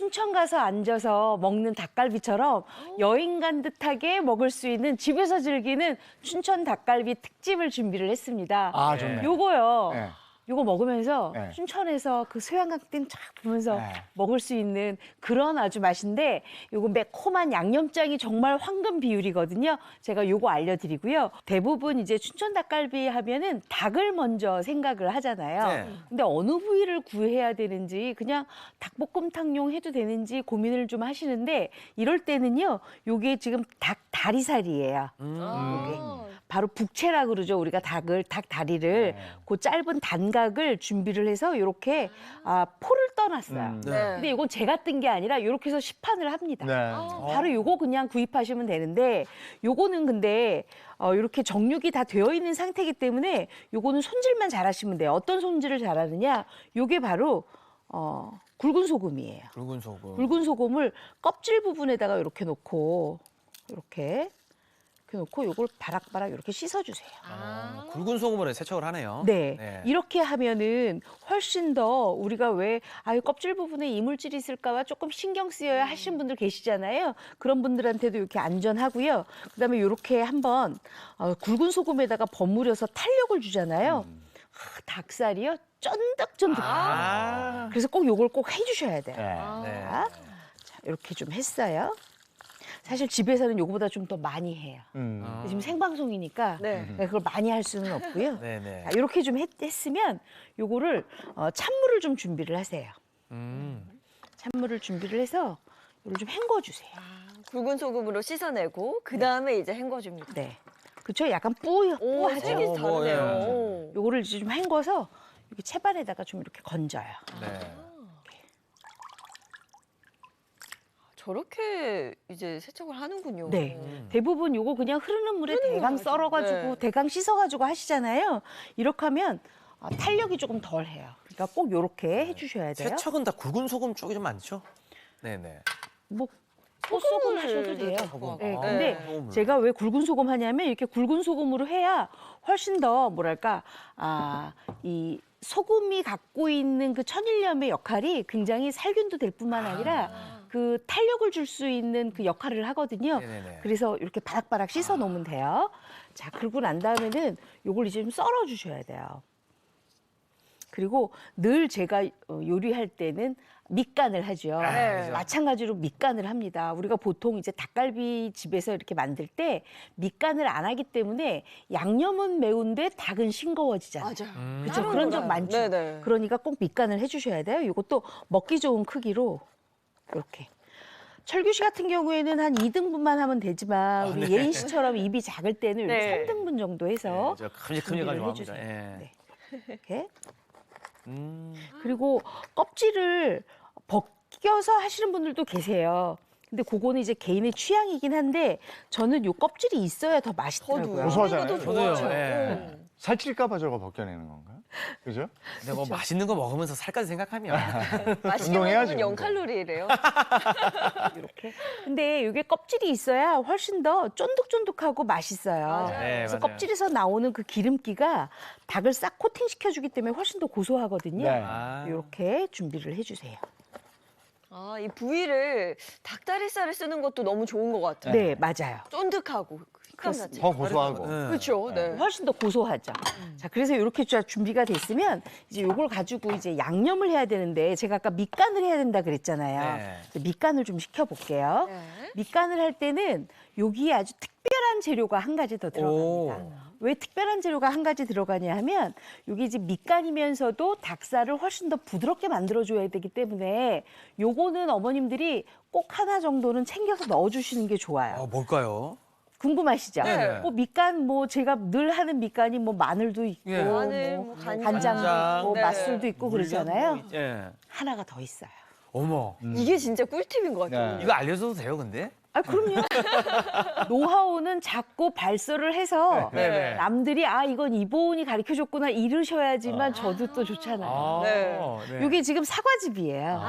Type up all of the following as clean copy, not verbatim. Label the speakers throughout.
Speaker 1: 춘천 가서 앉아서 먹는 닭갈비처럼 여행 간 듯하게 먹을 수 있는 집에서 즐기는 춘천 닭갈비 특집을 준비를 했습니다.
Speaker 2: 아, 좋네.
Speaker 1: 요거요.
Speaker 2: 네.
Speaker 1: 요거 먹으면서
Speaker 2: 네.
Speaker 1: 춘천에서 그 소양강댐 쫙 보면서
Speaker 2: 네.
Speaker 1: 먹을 수 있는 그런 아주 맛인데 요거 매콤한 양념장이 정말 황금 비율이거든요. 제가 요거 알려드리고요. 대부분 이제 춘천 닭갈비 하면은 닭을 먼저 생각을 하잖아요.
Speaker 3: 네.
Speaker 1: 근데 어느 부위를 구해야 되는지 그냥 닭볶음탕용 해도 되는지 고민을 좀 하시는데 이럴 때는요. 요게 지금 닭 다리살이에요. 바로 북채라 그러죠. 우리가 닭 다리를 그 짧은 단각을 준비를 해서 이렇게 포를 떠놨어요.
Speaker 3: 네.
Speaker 1: 근데 이건 제가 뜬 게 아니라 이렇게 해서 시판을 합니다.
Speaker 2: 네.
Speaker 1: 바로 요거 그냥 구입하시면 되는데 요거는 근데 이렇게 정육이 다 되어 있는 상태이기 때문에 요거는 손질만 잘하시면 돼요. 어떤 손질을 잘하느냐? 요게 바로 굵은 소금이에요.
Speaker 3: 굵은 소금.
Speaker 1: 굵은 소금을 껍질 부분에다가 이렇게 놓고 이렇게 놓고 요걸 바락바락 이렇게 씻어주세요.
Speaker 3: 굵은 소금으로 세척을 하네요.
Speaker 1: 네. 이렇게 하면은 훨씬 더 우리가 왜 껍질 부분에 이물질이 있을까봐 조금 신경 쓰여야 하시는 분들 계시잖아요. 그런 분들한테도 이렇게 안전하고요. 그다음에 이렇게 한번 굵은 소금에다가 버무려서 탄력을 주잖아요. 닭살이요 쫀득쫀득. 그래서 꼭 요걸 꼭 해주셔야 돼요.
Speaker 3: 네.
Speaker 1: 자, 이렇게 좀 했어요. 사실 집에서는 요거보다 좀 더 많이 해요. 지금 생방송이니까 그걸 많이 할 수는 없고요.
Speaker 3: 네네.
Speaker 1: 자, 이렇게 좀 했으면 요거를 찬물을 좀 준비를 하세요. 찬물을 준비를 해서 이걸 좀 헹궈주세요.
Speaker 4: 굵은 소금으로 씻어내고 그 다음에 이제 헹궈줍니다.
Speaker 1: 네, 그렇죠? 약간
Speaker 4: 오,
Speaker 1: 뽀하죠.
Speaker 4: 색이 다르네요.
Speaker 1: 요거를 이제 좀 헹궈서 이렇게 채반에다가 좀 이렇게 건져요.
Speaker 3: 네.
Speaker 4: 저렇게 이제 세척을 하는군요.
Speaker 1: 네, 대부분 요거 그냥 흐르는 물에 대강 썰어가지고
Speaker 4: 네.
Speaker 1: 대강 씻어가지고 하시잖아요. 이렇게 하면 탄력이 조금 덜해요. 그러니까 꼭 요렇게 해주셔야 돼요.
Speaker 3: 세척은 다 굵은 소금 쪽이 좀 많죠? 네네.
Speaker 1: 뭐 소금 하셔도
Speaker 4: 소금을
Speaker 1: 돼요.
Speaker 3: 소금.
Speaker 1: 네,
Speaker 3: 아,
Speaker 1: 근데
Speaker 3: 소금을.
Speaker 1: 제가 왜 굵은 소금 하냐면 이렇게 굵은 소금으로 해야 훨씬 더 뭐랄까 이 소금이 갖고 있는 그 천일염의 역할이 굉장히 살균도 될 뿐만 아니라 그 탄력을 줄 수 있는 그 역할을 하거든요.
Speaker 3: 네네네.
Speaker 1: 그래서 이렇게 바락바락 씻어 놓으면 돼요. 자, 그러고 난 다음에는 요걸 이제 좀 썰어 주셔야 돼요. 그리고 늘 제가 요리할 때는 밑간을 하죠.
Speaker 4: 네.
Speaker 1: 마찬가지로 밑간을 합니다. 우리가 보통 이제 닭갈비 집에서 이렇게 만들 때 밑간을 안 하기 때문에 양념은 매운데 닭은 싱거워지잖아요.
Speaker 4: 맞아요.
Speaker 1: 그렇죠.
Speaker 4: 따로
Speaker 1: 그런 적
Speaker 4: 놀아요.
Speaker 1: 많죠.
Speaker 4: 네네.
Speaker 1: 그러니까 꼭 밑간을 해주셔야 돼요. 이것도 먹기 좋은 크기로 이렇게. 철규 씨 같은 경우에는 한 2등분만 하면 되지만 우리 예인 씨처럼 입이 작을 때는 이렇게
Speaker 4: 네.
Speaker 1: 3등분 정도 해서
Speaker 3: 저 큼직큼직하게
Speaker 1: 준비를
Speaker 3: 좋아합니다.
Speaker 1: 해주세요.
Speaker 3: 예.
Speaker 1: 네. 이렇게.
Speaker 3: 음.
Speaker 1: 그리고 껍질을 벗겨서 하시는 분들도 계세요. 근데 그거는 이제 개인의 취향이긴 한데 저는 요 껍질이 있어야 더 맛있더라고요.
Speaker 2: 고소하잖아요.
Speaker 3: 저도요.
Speaker 4: 좋아요.
Speaker 3: 예.
Speaker 2: 살찔까봐 저거 벗겨내는 건가요? 그죠?
Speaker 3: 근데 뭐 맛있는 거 먹으면서 살까지 생각하면
Speaker 4: 맛있게
Speaker 2: 운동해야지,
Speaker 4: 먹으면
Speaker 2: 운동.
Speaker 4: 0칼로리래요.
Speaker 1: 이렇게. 근데 이게 껍질이 있어야 훨씬 더 쫀득쫀득하고 맛있어요.
Speaker 4: 맞아요.
Speaker 3: 네,
Speaker 1: 그래서
Speaker 3: 맞아요.
Speaker 1: 껍질에서 나오는 그 기름기가 닭을 싹 코팅시켜주기 때문에 훨씬 더 고소하거든요.
Speaker 2: 네.
Speaker 3: 아.
Speaker 1: 이렇게 준비를 해주세요.
Speaker 4: 이 부위를 닭다리살을 쓰는 것도 너무 좋은 것 같아요.
Speaker 1: 네, 맞아요.
Speaker 4: 쫀득하고 식감 자체.
Speaker 2: 더 고소하고.
Speaker 3: 네.
Speaker 4: 그렇죠. 네.
Speaker 1: 훨씬 더 고소하죠. 자, 그래서 이렇게 쫙 준비가 됐으면 이제 요걸 가지고 이제 양념을 해야 되는데 제가 아까 밑간을 해야 된다 그랬잖아요.
Speaker 3: 네.
Speaker 1: 이제 밑간을 좀 시켜볼게요.
Speaker 4: 네.
Speaker 1: 밑간을 할 때는 여기에 아주 특별한 재료가 한 가지 더 들어갑니다. 왜 특별한 재료가 한 가지 들어가냐 하면 여기 이제 밑간이면서도 닭살을 훨씬 더 부드럽게 만들어줘야 되기 때문에 요거는 어머님들이 꼭 하나 정도는 챙겨서 넣어주시는 게 좋아요.
Speaker 3: 뭘까요?
Speaker 1: 궁금하시죠?
Speaker 3: 네.
Speaker 1: 뭐 밑간 뭐 제가 늘 하는 밑간이 뭐 마늘도 있고
Speaker 3: 예.
Speaker 4: 마늘,
Speaker 1: 뭐
Speaker 4: 뭐
Speaker 1: 간장, 뭐
Speaker 4: 네.
Speaker 1: 맛술도 있고 그러잖아요.
Speaker 3: 물엿, 예.
Speaker 1: 하나가 더 있어요.
Speaker 3: 어머.
Speaker 4: 이게 진짜 꿀팁인 것 같아요.
Speaker 2: 네.
Speaker 3: 이거 알려줘도 돼요, 근데?
Speaker 1: 아, 그럼요. 노하우는 자꾸 발설을 해서
Speaker 3: 네네.
Speaker 1: 남들이 이건 이보은이 가르쳐줬구나 이러셔야지만 저도 또 좋잖아요.
Speaker 4: 네.
Speaker 1: 이게 지금 사과즙이에요.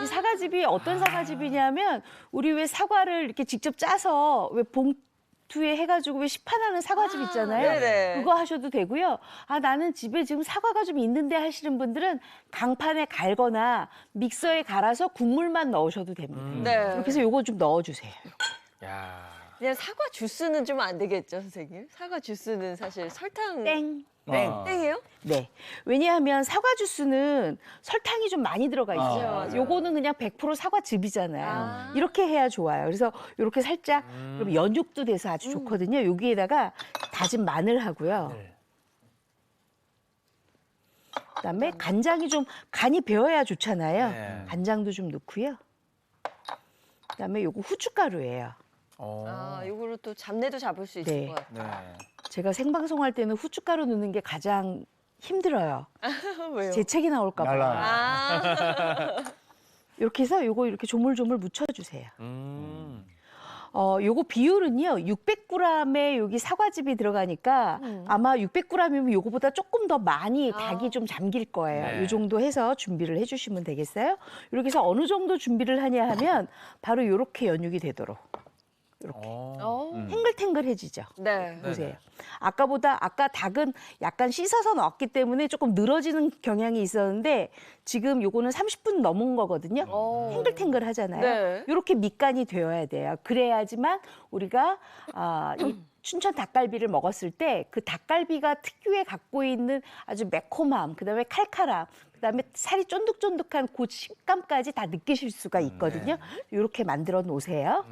Speaker 1: 이 사과즙이 어떤 사과즙이냐면 우리 왜 사과를 이렇게 직접 짜서 왜 마트에 해가지고 왜 시판하는 사과즙 있잖아요.
Speaker 4: 네네.
Speaker 1: 그거 하셔도 되고요. 아, 나는 집에 지금 사과가 좀 있는데 하시는 분들은 강판에 갈거나 믹서에 갈아서 국물만 넣으셔도 됩니다.
Speaker 4: 네.
Speaker 1: 이렇게 해서 요거 좀 넣어주세요.
Speaker 3: 야.
Speaker 4: 그냥 사과 주스는 좀 안 되겠죠, 선생님? 사과 주스는 사실 설탕
Speaker 1: 땡.
Speaker 2: 어.
Speaker 4: 땡이에요?
Speaker 1: 네. 왜냐하면 사과 주스는 설탕이 좀 많이 들어가 있어요.
Speaker 4: 맞아요.
Speaker 1: 요거는 그냥 100% 사과즙이잖아요.
Speaker 4: 아.
Speaker 1: 이렇게 해야 좋아요. 그래서 이렇게 살짝 그럼 연육도 돼서 아주 좋거든요. 여기에다가 다진 마늘하고요.
Speaker 3: 네.
Speaker 1: 그다음에 간장이 좀 간이 배어야 좋잖아요.
Speaker 3: 네.
Speaker 1: 간장도 좀 넣고요. 그다음에 요거 후춧가루예요.
Speaker 4: 아, 이거로 또 잡내도 잡을 수 있을
Speaker 1: 네.
Speaker 4: 것 같아요.
Speaker 3: 네.
Speaker 1: 제가 생방송할 때는 후춧가루 넣는 게 가장 힘들어요.
Speaker 4: 왜요?
Speaker 1: 재채기 나올까 봐.
Speaker 2: 날라.
Speaker 4: 아,
Speaker 1: 이렇게 해서 요거 이렇게 조물조물 묻혀주세요.
Speaker 3: 음.
Speaker 1: 요거 비율은요, 600g에 여기 사과즙이 들어가니까 아마 600g이면 요거보다 조금 더 많이 닭이 좀 잠길 거예요.
Speaker 3: 네.
Speaker 1: 요 정도 해서 준비를 해주시면 되겠어요. 이렇게 해서 어느 정도 준비를 하냐 하면 바로 요렇게 연육이 되도록. 이렇게. 탱글탱글해지죠.
Speaker 4: 네.
Speaker 1: 보세요. 아까 닭은 약간 씻어서 넣었기 때문에 조금 늘어지는 경향이 있었는데 지금 요거는 30분 넘은 거거든요. 탱글탱글 하잖아요.
Speaker 4: 네.
Speaker 1: 이렇게 밑간이 되어야 돼요. 그래야지만 우리가 이 춘천 닭갈비를 먹었을 때 그 닭갈비가 특유의 갖고 있는 아주 매콤함, 그다음에 칼칼함, 그다음에 살이 쫀득쫀득한 그 식감까지 다 느끼실 수가 있거든요. 이렇게 만들어 놓으세요.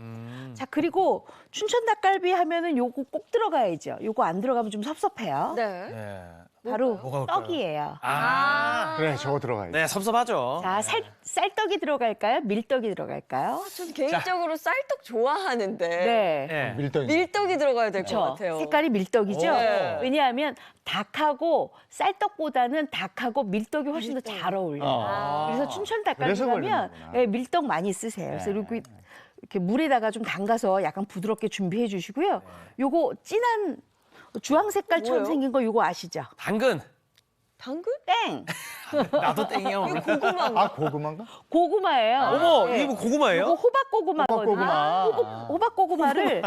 Speaker 1: 자, 그리고 춘천 닭갈비 하면은 요거 꼭 들어가야죠. 요거 안 들어가면 좀 섭섭해요.
Speaker 4: 네.
Speaker 3: 네.
Speaker 1: 바로
Speaker 3: 뭐가 올까요?
Speaker 1: 떡이에요.
Speaker 3: 아.
Speaker 2: 그래, 저거 들어가야지.
Speaker 3: 네, 섭섭하죠.
Speaker 1: 자, 쌀떡이 들어갈까요? 밀떡이 들어갈까요?
Speaker 4: 전 개인적으로 쌀떡 좋아하는데
Speaker 1: 네.
Speaker 3: 네.
Speaker 2: 밀떡.
Speaker 4: 밀떡이 들어가야 될 것
Speaker 1: 그렇죠.
Speaker 4: 같아요.
Speaker 1: 색깔이 밀떡이죠.
Speaker 4: 네.
Speaker 1: 왜냐하면 닭하고 쌀떡보다는 닭하고 밀떡이 훨씬 더 잘 어울려요.
Speaker 2: 어.
Speaker 1: 그래서 춘천 닭갈비
Speaker 2: 그래서
Speaker 1: 하면
Speaker 2: 걸리는구나.
Speaker 1: 네, 밀떡 많이 쓰세요. 그래서
Speaker 2: 네.
Speaker 1: 이렇게 물에다가 좀 담가서 약간 부드럽게 준비해 주시고요. 요거 진한 주황 색깔처럼
Speaker 4: 뭐예요?
Speaker 1: 생긴 거 요거 아시죠?
Speaker 3: 당근.
Speaker 4: 당근?
Speaker 1: 땡!
Speaker 3: 나도 땡이요.
Speaker 4: 고구마인가?
Speaker 2: 아, 고구마인가?
Speaker 1: 고구마예요.
Speaker 3: 어머,
Speaker 1: 네.
Speaker 3: 이거 고구마예요?
Speaker 1: 이거 호박고구마거든요.
Speaker 2: 호박고구마.
Speaker 1: 호박고구마를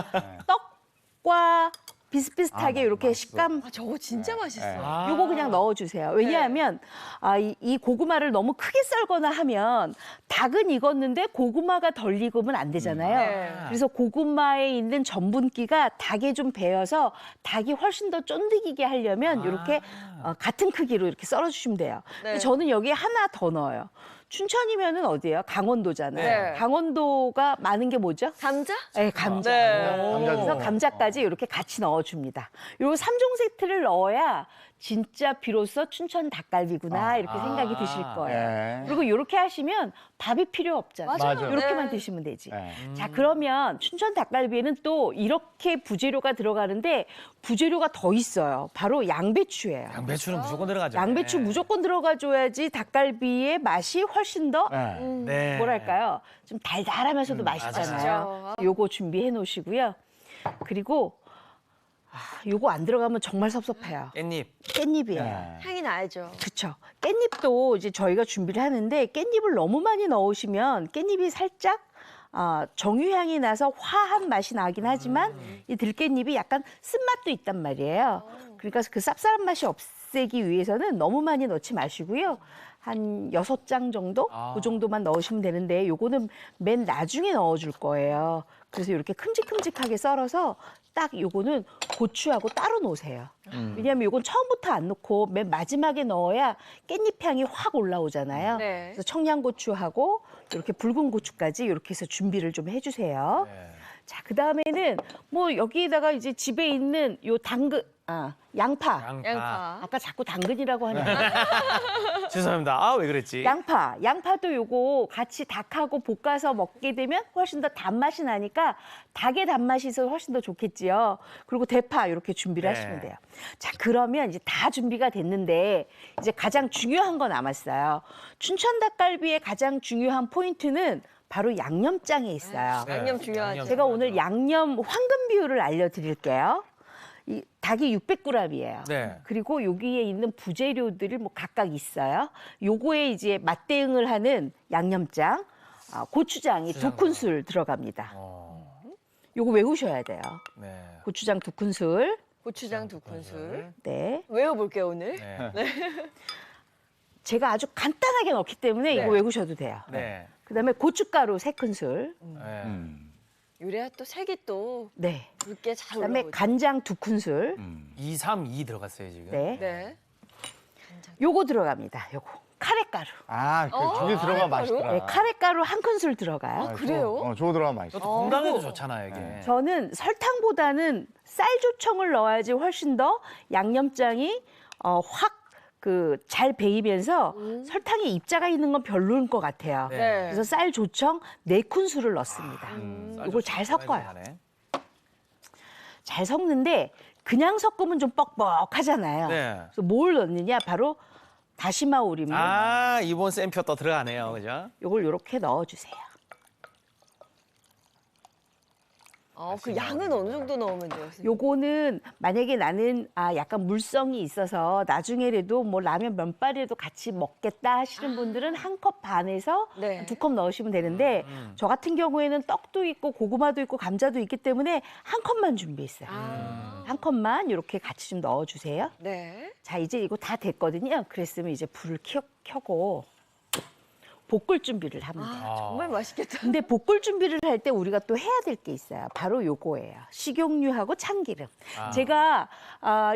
Speaker 1: 떡과 비슷비슷하게
Speaker 2: 아,
Speaker 1: 이렇게
Speaker 2: 맛있어.
Speaker 1: 식감
Speaker 4: 아, 저거 진짜 맛있어요.
Speaker 3: 아.
Speaker 1: 요거 그냥 넣어주세요. 왜냐하면 이 고구마를 너무 크게 썰거나 하면 닭은 익었는데 고구마가 덜 익으면 안 되잖아요.
Speaker 4: 네.
Speaker 1: 그래서 고구마에 있는 전분기가 닭에 좀 배어서 닭이 훨씬 더 쫀득이게 하려면 이렇게 같은 크기로 이렇게 썰어주시면 돼요. 근데
Speaker 4: 네.
Speaker 1: 저는 여기에 하나 더 넣어요. 춘천이면은 어디예요? 강원도잖아요.
Speaker 4: 네.
Speaker 1: 강원도가 많은 게 뭐죠?
Speaker 4: 감자?
Speaker 1: 네, 감자.
Speaker 4: 네.
Speaker 2: 감자도
Speaker 1: 그래서
Speaker 2: 넣어.
Speaker 1: 감자까지 이렇게 같이 넣어줍니다. 요 3종 세트를 넣어야 진짜 비로소 춘천 닭갈비구나 이렇게 생각이 드실 거예요.
Speaker 2: 네.
Speaker 1: 그리고 이렇게 하시면 밥이 필요 없잖아요.
Speaker 2: 맞아요.
Speaker 1: 이렇게만
Speaker 4: 네.
Speaker 1: 드시면 되지.
Speaker 2: 네.
Speaker 1: 자, 그러면 춘천 닭갈비에는 또 이렇게 부재료가 들어가는데 부재료가 더 있어요. 바로 양배추예요.
Speaker 3: 양배추는 무조건 들어가죠.
Speaker 1: 양배추
Speaker 3: 네.
Speaker 1: 무조건 들어가줘야지 닭갈비의 맛이 훨씬 더
Speaker 2: 네.
Speaker 3: 네.
Speaker 1: 뭐랄까요? 좀 달달하면서도 맛있잖아요.
Speaker 4: 맛있죠.
Speaker 1: 요거 준비해 놓으시고요. 그리고 요거 안 들어가면 정말 섭섭해요.
Speaker 3: 깻잎.
Speaker 1: 깻잎이에요.
Speaker 2: 네.
Speaker 4: 향이 나죠.
Speaker 1: 그렇죠. 깻잎도 이제 저희가 준비를 하는데 깻잎을 너무 많이 넣으시면 깻잎이 살짝 정유향이 나서 화한 맛이 나긴 하지만 이 들깻잎이 약간 쓴맛도 있단 말이에요. 그러니까 그 쌉쌀한 맛이 없애기 위해서는 너무 많이 넣지 마시고요. 한 6장 정도? 그 정도만 넣으시면 되는데 요거는 맨 나중에 넣어줄 거예요. 그래서 이렇게 큼직큼직하게 썰어서 딱 요거는 고추하고 따로 놓으세요. 왜냐하면 요건 처음부터 안 넣고 맨 마지막에 넣어야 깻잎 향이 확 올라오잖아요.
Speaker 4: 네.
Speaker 1: 그래서 청양고추하고 이렇게 붉은 고추까지 이렇게 해서 준비를 좀 해주세요.
Speaker 3: 네.
Speaker 1: 자, 그 다음에는 뭐 여기에다가 이제 집에 있는 요 양파.
Speaker 4: 양파.
Speaker 1: 아까 자꾸 당근이라고 하네.
Speaker 3: 죄송합니다. 아, 왜 그랬지?
Speaker 1: 양파도 요거 같이 닭하고 볶아서 먹게 되면 훨씬 더 단맛이 나니까 닭의 단맛이 있어서 훨씬 더 좋겠지요. 그리고 대파 이렇게 준비를
Speaker 3: 네.
Speaker 1: 하시면 돼요. 자, 그러면 이제 다 준비가 됐는데 이제 가장 중요한 거 남았어요. 춘천 닭갈비의 가장 중요한 포인트는 바로 양념장에 있어요.
Speaker 3: 네.
Speaker 4: 양념 중요하죠.
Speaker 1: 제가 오늘 양념 황금 비율을 알려드릴게요. 이 닭이 600g이에요.
Speaker 3: 네.
Speaker 1: 그리고 여기에 있는 부재료들이 뭐 각각 있어요. 요거에 이제 맛대응을 하는 양념장, 고추장이
Speaker 3: 고추장
Speaker 1: 2큰술 들어갑니다. 요거 외우셔야 돼요.
Speaker 3: 네.
Speaker 1: 고추장 2큰술.
Speaker 4: 고추장 2큰술.
Speaker 1: 네.
Speaker 4: 외워볼게요, 오늘.
Speaker 3: 네.
Speaker 1: 제가 아주 간단하게 넣기 때문에
Speaker 4: 네.
Speaker 1: 이거 외우셔도 돼요.
Speaker 3: 네.
Speaker 1: 그다음에 고춧가루 3큰술.
Speaker 3: 네.
Speaker 4: 요리야 또 색이 또
Speaker 1: 네.
Speaker 4: 붉게 잘
Speaker 1: 그다음에
Speaker 4: 올라오죠.
Speaker 1: 간장 2큰술.
Speaker 3: 2, 3, 2 들어갔어요 지금.
Speaker 1: 네.
Speaker 4: 네.
Speaker 1: 요거 들어갑니다. 요거. 카레가루.
Speaker 2: 아, 저게 들어가면 맛있더라.
Speaker 1: 네, 카레가루 1큰술 들어가요.
Speaker 2: 아,
Speaker 4: 그래요?
Speaker 2: 저거 들어가면 맛있어.
Speaker 3: 이것도 건강에도 좋잖아요 이게.
Speaker 2: 네.
Speaker 1: 저는 설탕보다는 쌀조청을 넣어야지 훨씬 더 양념장이 확 그 잘 배이면서 설탕에 입자가 있는 건 별로인 것 같아요.
Speaker 3: 네.
Speaker 4: 네.
Speaker 1: 그래서 쌀조청 4큰술을 넣습니다. 이걸 잘 섞어요.
Speaker 3: 네.
Speaker 1: 잘 섞는데 그냥 섞으면 좀 뻑뻑하잖아요.
Speaker 3: 네.
Speaker 1: 그래서 뭘 넣느냐? 바로 다시마 오리물.
Speaker 3: 아 이번 쌤표 또 들어가네요, 그죠?
Speaker 1: 요걸 요렇게 넣어주세요.
Speaker 4: 그 양은 어느 정도 넣으면 돼요? 선생님?
Speaker 1: 요거는 만약에 나는 약간 물성이 있어서 나중에라도 뭐 라면 면발이라도 같이 먹겠다 하시는 분들은 1컵 반에서
Speaker 4: 네.
Speaker 1: 2컵 넣으시면 되는데 저 같은 경우에는 떡도 있고 고구마도 있고 감자도 있기 때문에 1컵만 준비했어요.
Speaker 4: 아.
Speaker 1: 1컵만 이렇게 같이 좀 넣어주세요.
Speaker 4: 네.
Speaker 1: 자, 이제 이거 다 됐거든요. 그랬으면 이제 불을 켜고 볶을 준비를 하면 돼요.
Speaker 4: 아, 정말 맛있겠다.
Speaker 1: 근데 볶을 준비를 할 때 우리가 또 해야 될 게 있어요. 바로 요거예요. 식용유하고 참기름.
Speaker 3: 아.
Speaker 1: 제가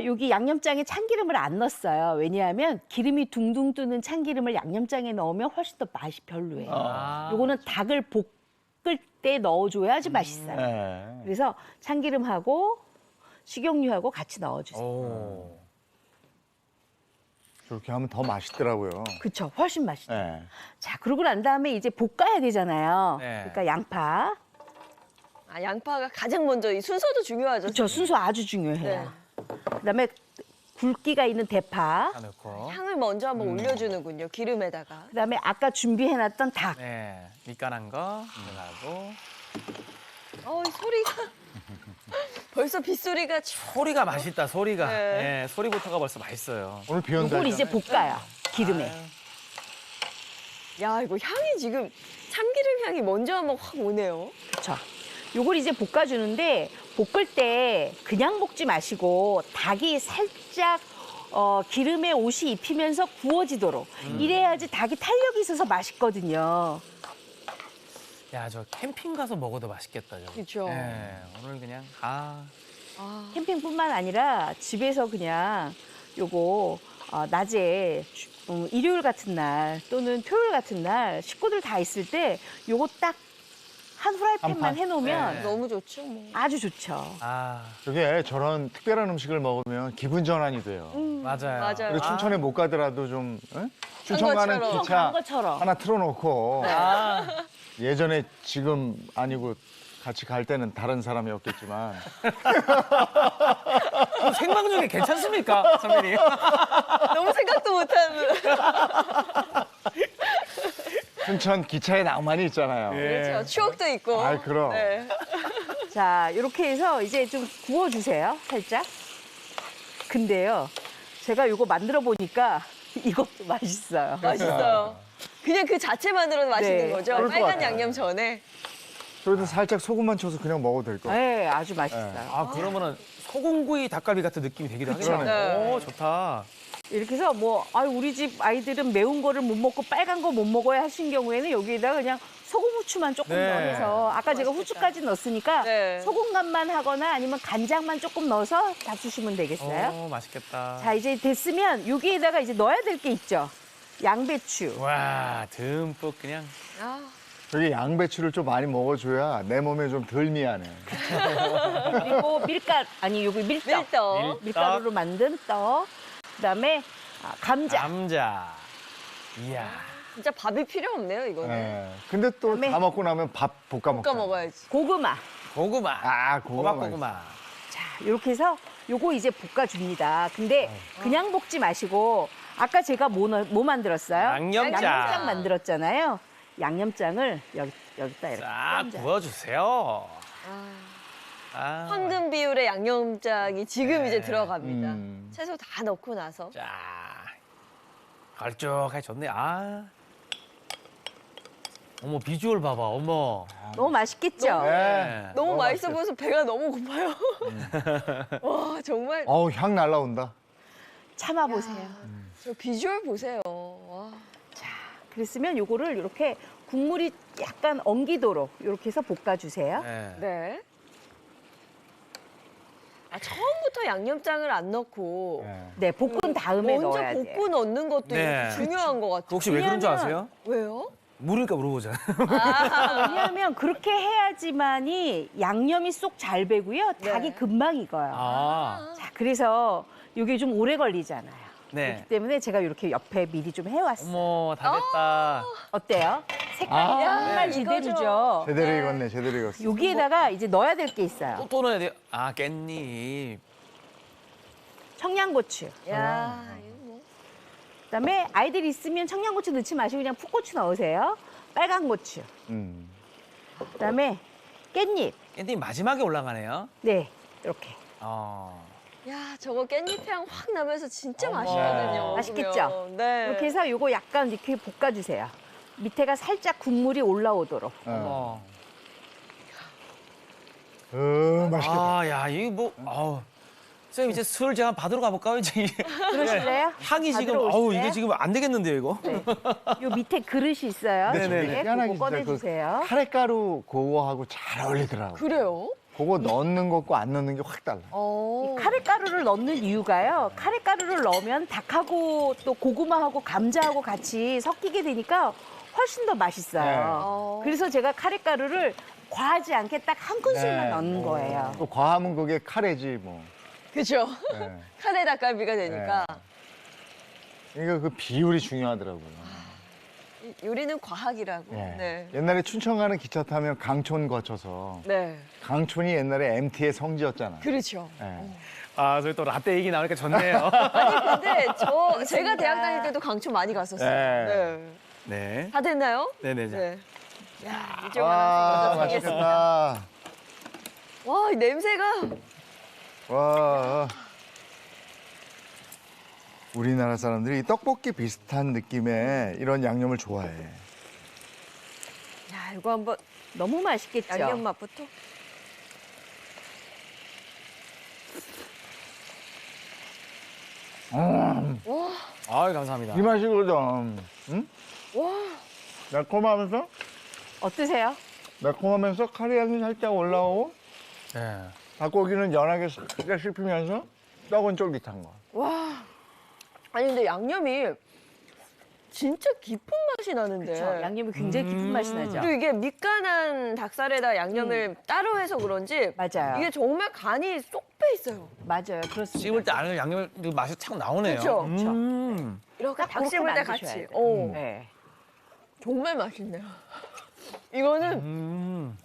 Speaker 1: 여기 양념장에 참기름을 안 넣었어요. 왜냐하면 기름이 둥둥 뜨는 참기름을 양념장에 넣으면 훨씬 더 맛이 별로예요.
Speaker 3: 아.
Speaker 1: 요거는 닭을 볶을 때 넣어줘야지 맛있어요.
Speaker 2: 네.
Speaker 1: 그래서 참기름하고 식용유하고 같이 넣어주세요.
Speaker 3: 오.
Speaker 2: 저렇게 하면 더 맛있더라고요.
Speaker 1: 그쵸? 훨씬 맛있죠.
Speaker 2: 네.
Speaker 1: 자, 그러고 난 다음에 이제 볶아야 되잖아요.
Speaker 3: 네.
Speaker 1: 그러니까 양파.
Speaker 4: 양파가 가장 먼저 이 순서도 중요하죠.
Speaker 1: 그쵸? 순서 아주 중요해요. 그다음에 굵기가 있는 대파.
Speaker 3: 다 넣고.
Speaker 4: 향을 먼저 한번 올려주는군요. 기름에다가.
Speaker 1: 그다음에 아까 준비해놨던 닭.
Speaker 3: 네. 밑간한 거 들어가고.
Speaker 4: 이 소리가 벌써 빗소리가
Speaker 3: 소리가 맛있다. 소리가.
Speaker 4: 네.
Speaker 3: 네. 소리부터가 벌써 맛있어요.
Speaker 2: 오늘 비 온다.
Speaker 1: 이걸 이제 볶아요. 기름에.
Speaker 4: 야, 이거 향이 지금 참기름 향이 먼저 한번 확 오네요.
Speaker 1: 그렇죠. 요걸 이제 볶아주는데 볶을 때 그냥 볶지 마시고 닭이 살짝 기름에 옷이 입히면서 구워지도록 이래야지 닭이 탄력이 있어서 맛있거든요.
Speaker 3: 야, 저 캠핑 가서 먹어도 맛있겠다. 저거.
Speaker 4: 그쵸.
Speaker 3: 네. 오늘 그냥
Speaker 1: 캠핑뿐만 아니라 집에서 그냥 요거 낮에 일요일 같은 날 또는 토요일 같은 날 식구들 다 있을 때 요거 딱 한 후라이팬만
Speaker 2: 판?
Speaker 1: 해놓으면
Speaker 3: 네.
Speaker 4: 너무 좋죠, 뭐.
Speaker 1: 아주 좋죠.
Speaker 2: 저게 저런 특별한 음식을 먹으면 기분 전환이 돼요.
Speaker 3: 맞아요.
Speaker 4: 맞아요.
Speaker 2: 그리고 춘천에 못 가더라도 좀 춘천 가는
Speaker 4: 것처럼.
Speaker 2: 기차
Speaker 1: 간 것처럼.
Speaker 2: 하나 틀어놓고
Speaker 3: 아,
Speaker 2: 예전에 지금 아니고 같이 갈 때는 다른 사람이었겠지만
Speaker 3: 생방 중에 괜찮습니까, 선배님?
Speaker 4: 너무 생각도 못하는.
Speaker 2: 춘천 기차의 낭만이 있잖아요.
Speaker 3: 예.
Speaker 4: 그렇죠. 추억도 있고.
Speaker 2: 아이, 그럼.
Speaker 4: 네.
Speaker 1: 자, 이렇게 해서 이제 좀 구워주세요, 살짝. 근데요, 제가 이거 만들어 보니까 이것도 맛있어요.
Speaker 4: 맛있어요. 그냥 그 자체만으로도 맛있는
Speaker 1: 네,
Speaker 4: 거죠.
Speaker 2: 그럴 것
Speaker 4: 빨간
Speaker 2: 같아요.
Speaker 4: 양념 전에.
Speaker 2: 그래도 살짝 소금만 쳐서 그냥 먹어도 될 것 같아요.
Speaker 1: 네, 아주 맛있어요.
Speaker 3: 아, 그러면은 소금구이 닭갈비 같은 느낌이 되기도 하겠네요.
Speaker 4: 네.
Speaker 3: 오, 좋다.
Speaker 1: 이렇게 해서 우리 집 아이들은 매운 거를 못 먹고 빨간 거 못 먹어야 하신 경우에는 여기에다가 그냥 소금 후추만 조금
Speaker 3: 네.
Speaker 1: 넣어서 아까 제가 후추까지 넣었으니까
Speaker 4: 네.
Speaker 1: 소금 간만 하거나 아니면 간장만 조금 넣어서 잡수시면 되겠어요.
Speaker 3: 오, 맛있겠다.
Speaker 1: 자, 이제 됐으면 여기에다가 이제 넣어야 될 게 있죠. 양배추.
Speaker 3: 와, 듬뿍 그냥.
Speaker 4: 아,
Speaker 2: 저기 양배추를 좀 많이 먹어줘야 내 몸에 좀 덜 미안해.
Speaker 1: 그리고 여기 밀떡.
Speaker 4: 밀떡.
Speaker 1: 밀가루로 만든 떡. 그다음에 감자.
Speaker 3: 감자. 이야.
Speaker 4: 진짜 밥이 필요 없네요, 이거는.
Speaker 2: 네. 근데 또
Speaker 1: 그다음에
Speaker 2: 다 먹고 나면 밥 볶아 먹자.
Speaker 4: 볶아 먹어야지.
Speaker 1: 고구마.
Speaker 3: 고구마.
Speaker 2: 아, 고구마.
Speaker 3: 호박 고구마.
Speaker 1: 자, 이렇게 해서 요거 이제 볶아줍니다. 근데 그냥 볶지 마시고 아까 제가 뭐 만들었어요?
Speaker 3: 양념장.
Speaker 1: 양념장 만들었잖아요. 양념장을 여기다 이렇게
Speaker 3: 싹
Speaker 1: 얹어요.
Speaker 3: 부어주세요.
Speaker 4: 아,
Speaker 3: 아.
Speaker 4: 황금 비율의 양념장이 지금
Speaker 3: 네.
Speaker 4: 이제 들어갑니다.
Speaker 2: 음.
Speaker 4: 채소 다 넣고 나서.
Speaker 3: 자, 걸쭉하게 좋네. 아. 어머 비주얼 봐봐. 어머.
Speaker 1: 너무 맛있겠죠?
Speaker 2: 네.
Speaker 4: 너무
Speaker 2: 너무
Speaker 4: 맛있어
Speaker 2: 맛있겠다.
Speaker 4: 보여서 배가 너무 고파요. 와 정말
Speaker 2: 어우, 향 날라온다.
Speaker 1: 참아보세요.
Speaker 4: 저 비주얼 보세요. 와.
Speaker 1: 그랬으면 요거를 이렇게 국물이 약간 엉기도록 이렇게 해서 볶아주세요.
Speaker 3: 네.
Speaker 4: 네. 아 처음부터 양념장을 안 넣고
Speaker 2: 네.
Speaker 1: 네, 볶은 다음에
Speaker 4: 먼저
Speaker 1: 넣어야 돼요.
Speaker 4: 볶고 넣는 것도
Speaker 3: 네.
Speaker 4: 중요한 것 같아요.
Speaker 3: 혹시 왜 그런 줄 아세요?
Speaker 4: 왜요?
Speaker 3: 물으니까 물어보잖아요.
Speaker 1: 왜냐하면 그렇게 해야지만이 양념이 쏙 잘 배고요.
Speaker 4: 네.
Speaker 1: 닭이 금방 익어요.
Speaker 3: 아.
Speaker 1: 자, 그래서 이게 좀 오래 걸리잖아요.
Speaker 3: 네.
Speaker 1: 그렇기 때문에 제가 이렇게 옆에 미리 좀 해왔어요.
Speaker 3: 어머 다 됐다.
Speaker 1: 어때요? 색깔이 정말
Speaker 4: 네.
Speaker 1: 제대로죠.
Speaker 2: 제대로 익었네, 제대로 익었어.
Speaker 1: 여기에다가 이제 넣어야 될 게 있어요.
Speaker 3: 또 넣어야 돼요. 아 깻잎.
Speaker 1: 청양고추.
Speaker 4: 야, 이거 뭐.
Speaker 1: 그다음에 아이들 있으면 청양고추 넣지 마시고 그냥 풋고추 넣으세요. 빨간 고추. 그다음에 깻잎.
Speaker 3: 깻잎 마지막에 올라가네요.
Speaker 1: 네, 이렇게.
Speaker 4: 야, 저거 깻잎 향 확 나면서 진짜
Speaker 3: 어머.
Speaker 4: 맛있거든요.
Speaker 1: 맛있겠죠?
Speaker 4: 먹으면. 네.
Speaker 1: 이렇게 해서 요거 약간 이렇게 볶아주세요. 밑에가 살짝 국물이 올라오도록.
Speaker 2: 어.
Speaker 3: 어머.
Speaker 2: 맛있겠다.
Speaker 3: 아, 야, 이거 뭐, 아우. 선생님, 이제 술 제가 받으러 가볼까요? 이제 이게
Speaker 1: 그러실래요?
Speaker 3: 향이 지금,
Speaker 1: 받으러
Speaker 3: 아우,
Speaker 1: 오실래요?
Speaker 3: 이게 지금 안 되겠는데요, 이거?
Speaker 1: 네. 요 밑에 그릇이 있어요.
Speaker 3: 네네네.
Speaker 1: 집에.
Speaker 2: 희한하게
Speaker 1: 그거
Speaker 2: 진짜
Speaker 1: 꺼내주세요.
Speaker 2: 카레가루 그거하고 잘 어울리더라고.
Speaker 4: 그래요?
Speaker 2: 그거 넣는 것과 안 넣는 게 확 달라.
Speaker 4: 어.
Speaker 1: 카레가루를 넣는 이유가요. 카레가루를 넣으면 닭하고 또 고구마하고 감자하고 같이 섞이게 되니까 훨씬 더 맛있어요.
Speaker 2: 네.
Speaker 4: 어.
Speaker 1: 그래서 제가 카레가루를 과하지 않게 딱 한 큰술만
Speaker 2: 네.
Speaker 1: 넣는 거예요.
Speaker 2: 또 과하면 그게 카레지 뭐.
Speaker 4: 그죠?
Speaker 2: 네.
Speaker 4: 카레 닭갈비가 되니까.
Speaker 2: 그러니까 그 비율이 중요하더라고요.
Speaker 4: 요리는 과학이라고.
Speaker 2: 네.
Speaker 4: 네.
Speaker 2: 옛날에 춘천 가는 기차 타면 강촌 거쳐서
Speaker 4: 네.
Speaker 2: 강촌이 옛날에 MT의 성지였잖아요.
Speaker 4: 그렇죠.
Speaker 2: 네.
Speaker 3: 아, 저희 또 라떼 얘기 나오니까 좋네요.
Speaker 4: 아니 근데 제가 대학 다닐 때도 강촌 많이 갔었어요.
Speaker 2: 네.
Speaker 4: 네.
Speaker 3: 네.
Speaker 4: 다 됐나요?
Speaker 3: 네네네.
Speaker 4: 네. 야, 이제
Speaker 2: 와,
Speaker 4: 하나 드리겠습니다.
Speaker 2: 맛있겠다.
Speaker 4: 와, 이 냄새가
Speaker 2: 와. 우리나라 사람들이 이 떡볶이 비슷한 느낌의 이런 양념을 좋아해.
Speaker 4: 야, 이거 한번
Speaker 1: 너무 맛있겠죠?
Speaker 4: 양념 맛부터. 와,
Speaker 3: 아유, 감사합니다.
Speaker 2: 이 맛이거든. 응?
Speaker 4: 와.
Speaker 2: 매콤하면서
Speaker 1: 어떠세요?
Speaker 2: 매콤하면서 카레 향이 살짝 올라오고
Speaker 3: 네.
Speaker 2: 닭고기는 연하게 살짝 씹히면서 떡은 쫄깃한 거.
Speaker 4: 와. 아니 근데 양념이 진짜 깊은 맛이 나는데.
Speaker 1: 그렇죠. 양념이 굉장히 깊은 맛이 나죠?
Speaker 4: 그리고 이게 밑간한 닭살에다 양념을 따로 해서 그런지
Speaker 1: 맞아요.
Speaker 4: 이게 정말 간이 쏙 배 있어요.
Speaker 1: 맞아요. 그렇습니다.
Speaker 3: 씹을 때 안에 양념 맛이 착 나오네요.
Speaker 4: 그쵸? 이렇게
Speaker 1: 딱
Speaker 4: 닭 씹을
Speaker 1: 그렇게
Speaker 4: 때
Speaker 1: 만드셔야
Speaker 4: 같이.
Speaker 1: 돼요.
Speaker 4: 오,
Speaker 1: 네.
Speaker 4: 정말 맛있네요. 이거는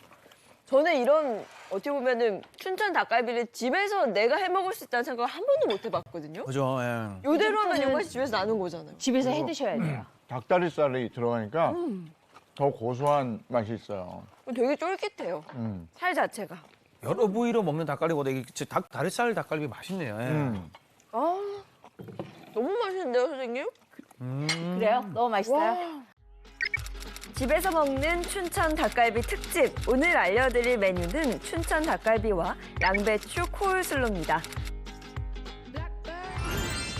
Speaker 4: 저는 이런 어떻게 보면은 춘천 닭갈비를 집에서 내가 해 먹을 수 있다는 생각을 한 번도 못 해봤거든요.
Speaker 3: 그죠, 예.
Speaker 4: 이대로 하면 이 맛이 집에서 나는 거잖아요.
Speaker 1: 집에서 해 드셔야 돼요.
Speaker 2: 닭다리살이 들어가니까 더 고소한 맛이 있어요.
Speaker 4: 되게 쫄깃해요. 살 자체가.
Speaker 3: 여러 부위로 먹는 닭갈비보다 이게 진짜 다리살 닭갈비 맛있네요. 예.
Speaker 4: 아, 너무 맛있는데요, 선생님?
Speaker 1: 그래요? 너무 맛있어요?
Speaker 4: 집에서 먹는 춘천 닭갈비 특집. 오늘 알려드릴 메뉴는 춘천 닭갈비와 양배추 코울슬로입니다.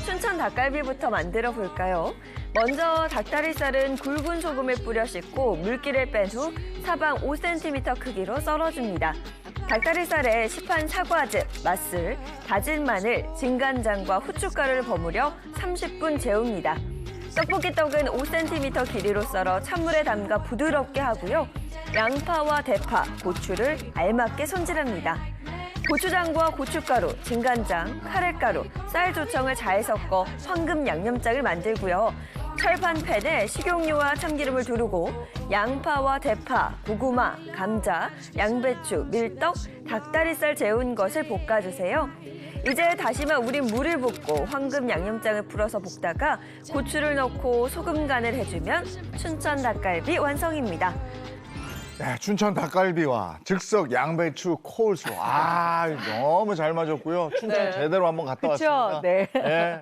Speaker 4: 춘천 닭갈비부터 만들어 볼까요? 먼저 닭다리살은 굵은 소금에 뿌려 씻고 물기를 뺀 후 사방 5cm 크기로 썰어줍니다. 닭다리살에 시판 사과즙, 맛술, 다진 마늘, 진간장과 후춧가루를 버무려 30분 재웁니다. 떡볶이 떡은 5cm 길이로 썰어 찬물에 담가 부드럽게 하고요. 양파와 대파, 고추를 알맞게 손질합니다. 고추장과 고춧가루, 진간장, 카레가루, 쌀조청을 잘 섞어 황금 양념장을 만들고요. 철판 팬에 식용유와 참기름을 두르고 양파와 대파, 고구마, 감자, 양배추, 밀떡, 닭다리살 재운 것을 볶아주세요. 이제 다시마 우린 물을 붓고 황금 양념장을 풀어서 볶다가 고추를 넣고 소금 간을 해주면 춘천 닭갈비 완성입니다.
Speaker 2: 네, 춘천 닭갈비와 즉석 양배추 코울슬로. 아, 너무 잘 맞았고요. 춘천 제대로 한번 갔다
Speaker 1: 그렇죠?
Speaker 2: 왔습니다.
Speaker 1: 네.
Speaker 2: 네.